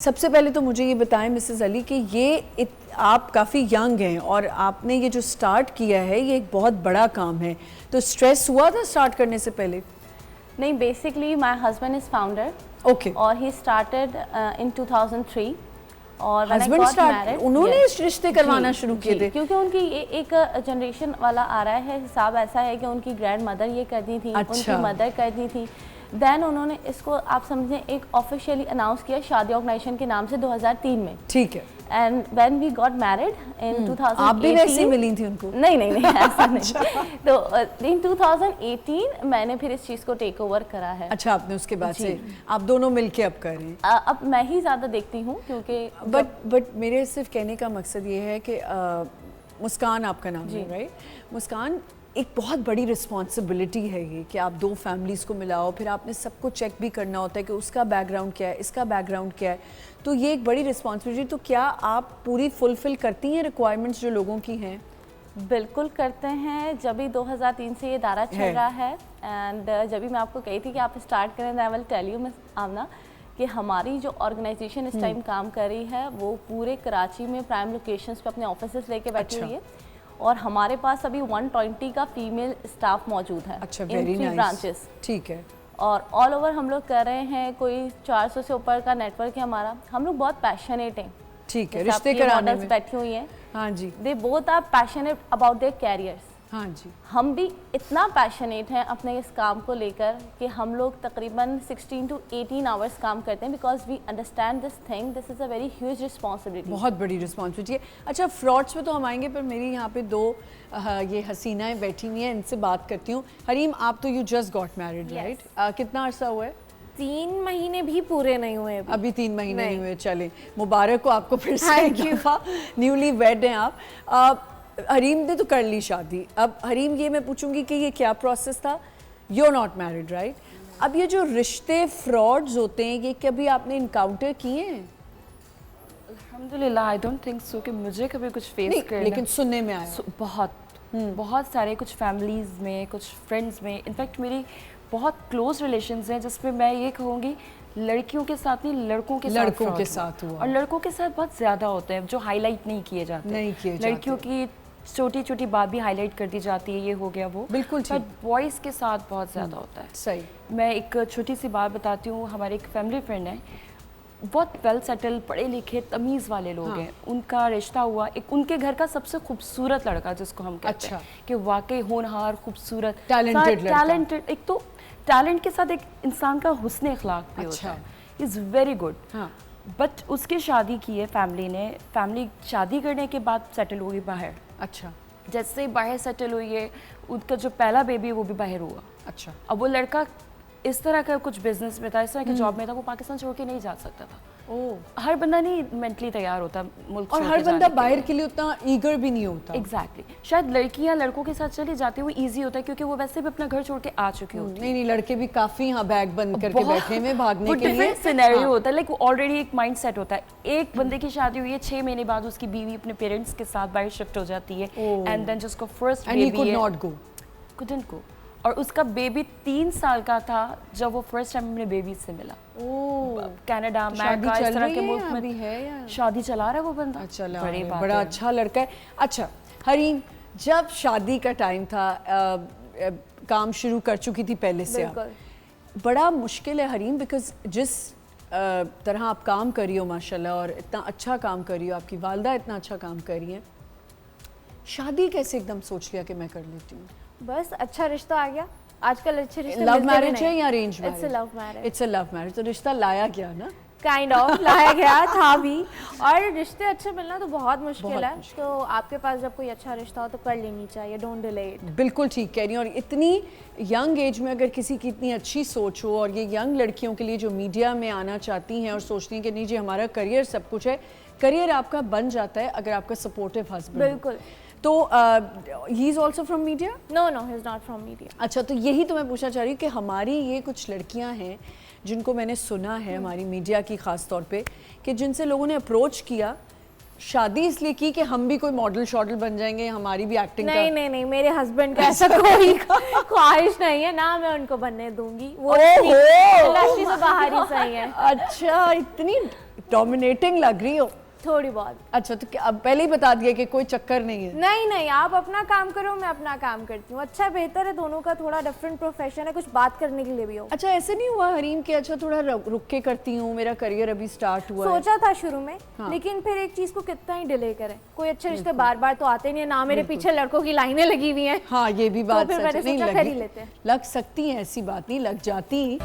सबसे पहले तो मुझे ये बताएं मिसेस अली कि आप काफ़ी यंग हैं और आपने ये जो स्टार्ट किया है ये एक बहुत बड़ा काम है, तो स्ट्रेस हुआ था स्टार्ट करने से पहले? नहीं, basically my husband is founder. Okay. और ही स्टार्टेड इन 2003 और हस्बैंड स्टार्ट उन्होंने रिश्ते करवाना शुरू किए थे? क्योंकि उनकी एक जनरेशन वाला आ रहा है, हिसाब ऐसा है कि उनकी ग्रैंड मदर ये करती थी, अच्छा। उनकी मदर करती थी। देन उन्होंने इसको आप समझें एक ऑफिशियली अनाउंस किया शादी ऑर्गेनाइजेशन के नाम से 2003 में। ठीक है। And when we got married in 2018, आप भी वैसे मिली थी उनको? नहीं ऐसा नहीं। तो इन 2018 मैंने फिर इस चीज़ को टेक ओवर करा है। अच्छा, आपने उसके बाद से आप दोनों मिलके अब कर रहे हैं? अब मैं ही ज़्यादा देखती हूँ क्योंकि बट मेरे सिर्फ कहने का मकसद ये है कि मुस्कान आपका नाम है, राइट? मुस्कान, एक बहुत बड़ी रिस्पॉन्सिबिलिटी है ये कि आप दो फैमिलीज़ को मिलाओ, फिर आपने सबको चेक भी करना होता है कि उसका बैकग्राउंड क्या है, इसका बैकग्राउंड क्या है, तो ये एक बड़ी रिस्पॉन्सिबिलिटी। तो क्या आप पूरी फुलफ़िल करती हैं रिक्वायरमेंट्स जो लोगों की हैं? बिल्कुल करते हैं। जब भी 2003 से ये दायरा चल रहा है एंड जब भी मैं आपको कही थी कि आप स्टार्ट करें, I will tell you Miss Aamna कि हमारी जो ऑर्गेनाइजेशन इस टाइम काम कर रही है वो पूरे कराची में प्राइम लोकेशंस पे अपने ऑफिसेस लेके बैठी हुई है और हमारे पास अभी 120 का फीमेल स्टाफ मौजूद है। अच्छा, इन 3 ब्रांचेस। ठीक है। और ऑल ओवर हम लोग कर रहे हैं, कोई 400 से ऊपर का नेटवर्क है हमारा। हम लोग बहुत पैशनेट हैं। ठीक है, रिश्ते कराने में बैठी हुई हैं। हाँ जी। They both are passionate about their careers. हाँ जी। हम भी इतना पैशनेट हैं अपने इस काम को लेकर कि हम लोग तकरीबन 16 to 18 आवर्स काम करते हैं because we understand this thing. This is a very huge responsibility. बहुत बड़ी रिस्पॉन्सिबिलिटी है। अच्छा, फ्रॉड्स पे तो हम आएंगे, पर मेरी यहाँ पे दो ये हसीनाएं बैठी हुई हैं, इनसे बात करती हूँ। हरीम, आप तो you just got married, right? कितना अर्सा हुआ है? 3 महीने भी पूरे नहीं हुए अभी 3 महीने नहीं हुए। चले, मुबारक हो आपको फिर से। न्यूली वेड हैं आप। हरीम ने तो कर ली शादी। अब हरीम, ये मैं पूछूंगी कि ये क्या प्रोसेस था? You are not married, right? अब ये जो रिश्ते फ्रॉड्स होते हैं, ये कभी आपने इनकाउंटर किए हैं? अल्हम्दुलिल्लाह, आई डोंट थिंक सो कि मुझे कभी कुछ फेस करना, लेकिन सुनने में आया बहुत सारे, कुछ फैमिलीज़ में, कुछ फ्रेंड्स में। इनफैक्ट मेरी बहुत क्लोज रिलेशंस हैं जिसमें मैं ये कहूँगी लड़कियों के साथ नहीं, लड़कों के साथ हुआ। और लड़कों के साथ बहुत ज़्यादा होते हैं जो हाईलाइट नहीं किए जाते। लड़कियों की छोटी छोटी बात भी हाईलाइट कर दी जाती है, ये हो गया वो। बिल्कुल ठीक। बट बॉयज़ के साथ बहुत ज़्यादा होता है। सही। मैं एक छोटी सी बात बताती हूँ। हमारे एक फैमिली फ्रेंड है, बहुत वेल सेटल, पढ़े लिखे, तमीज़ वाले लोग हैं। उनका रिश्ता हुआ एक उनके घर का सबसे खूबसूरत लड़का, जिसको हम कहते हैं कि वाकई होनहार, खूबसूरत, टैलेंटेड। एक तो टैलेंट के साथ एक इंसान का हुस्न अखलाक भी होता है। Is very good. बट उसकी शादी की है फैमिली शादी करने के बाद सेटल हुई बाहर। अच्छा। जैसे बाहर सेटल हुई है, उनका जो पहला बेबी वो भी बाहर हुआ। अच्छा। अब वो लड़का इस तरह का कुछ बिजनेस में था, इस तरह की जॉब में था, वो पाकिस्तान छोड़ के नहीं जा सकता था। हर बंदा नहीं मेंटली तैयार होता मुल्क, और हर बंदा बाहर के लिए उतना ईगर भी नहीं होता। एग्जैक्टली। शायद लड़कियां लड़कों के साथ चली जाती है, वो इजी होता है क्योंकि वो वैसे भी अपना घर छोड़ के आ चुके होते हैं। नहीं, लड़के भी काफी यहाँ बैग बंद करके बैठे हैं भागने के लिए। डिफरेंट सिनेरियो होता है, लाइक ऑलरेडी एक माइंड सेट होता है। एक बंदे की शादी हुई है, 6 महीने बाद उसकी बीवी अपने पेरेंट्स के साथ बाहर शिफ्ट हो जाती है एंड देन जिसको फर्स्ट बेबी couldn't go। और उसका बेबी 3 साल का था जब वो फर्स्ट टाइम अपने बेबी से मिला। कनाडा, अमेरिका, इस तरह के मुल्क में भी है शादी चला रहा है वो बंदा। बड़ा अच्छा लड़का है। अच्छा हरीम, जब शादी का टाइम था, काम शुरू कर चुकी थी पहले से आप, बड़ा मुश्किल है हरीम, बिकॉज जिस तरह आप काम कर रही हो माशाल्लाह, और इतना अच्छा काम कर रही हो, आपकी वालदा इतना अच्छा काम कर रही हैं, शादी कैसे एकदम सोच लिया कि मैं कर लेती हूँ? बस अच्छा रिश्ता आ गया। आजकल अच्छे रिश्ते लव मैरिज है या arrange marriage? It's a love marriage. It's a love marriage. तो रिश्ता लाया गया ना? काइंड ऑफ लाया गया था भी। और रिश्ते अच्छे मिलना तो बहुत मुश्किल है। तो आपके पास जब कोई अच्छा रिश्ता हो तो कर लेनी चाहिए, डोंट डिले इट। बिल्कुल ठीक कह रही हैं। और इतनी यंग एज में अगर किसी की इतनी अच्छी सोच हो, और ये यंग लड़कियों के लिए जो मीडिया में आना चाहती हैं और सोचती हैं कि नहीं जी हमारा करियर सब कुछ है, करियर आपका बन जाता है अगर आपका सपोर्टिव हस्बैंड। बिल्कुल। तो he is also from media? No he is not from media. अच्छा, तो यही तो मैं पूछना चाह रही हूँ कि हमारी ये कुछ लड़कियाँ हैं जिनको मैंने सुना है हमारी मीडिया की ख़ास तौर पे, कि जिनसे लोगों ने अप्रोच किया, शादी इसलिए की कि हम भी कोई मॉडल शॉडल बन जाएंगे, हमारी भी एक्टिंग नहीं, मेरे हस्बैंड का ऐसा कोई ख्वाहिश नहीं है, ना मैं उनको बनने दूंगी। वो इंडस्ट्री से बाहर ही सही है। अच्छा, इतनी डोमिनेटिंग लग रही हो। थोड़ी बहुत। अच्छा तो अब पहले ही बता दिया कि कोई चक्कर नहीं है। नहीं नहीं, आप अपना काम करो, मैं अपना काम करती हूँ। अच्छा बेहतर है, दोनों का थोड़ा डिफरेंट प्रोफेशन है, कुछ बात करने के लिए भी हो। अच्छा ऐसे नहीं हुआ हरीम कि अच्छा थोड़ा रुक के करती हूँ, मेरा करियर अभी स्टार्ट हुआ है? सोचा था शुरू में, हाँ। लेकिन फिर एक चीज को कितना ही डिले करें, कोई अच्छे रिश्ते बार बार तो आते नहीं है ना, मेरे पीछे लड़कों की लाइनें लगी हुई हैं। हाँ ये भी बात फिर सच मैंने है। नहीं सोचा कर ही लगी, लेते हैं। लग सकती है, ऐसी बात नहीं, लग जाती।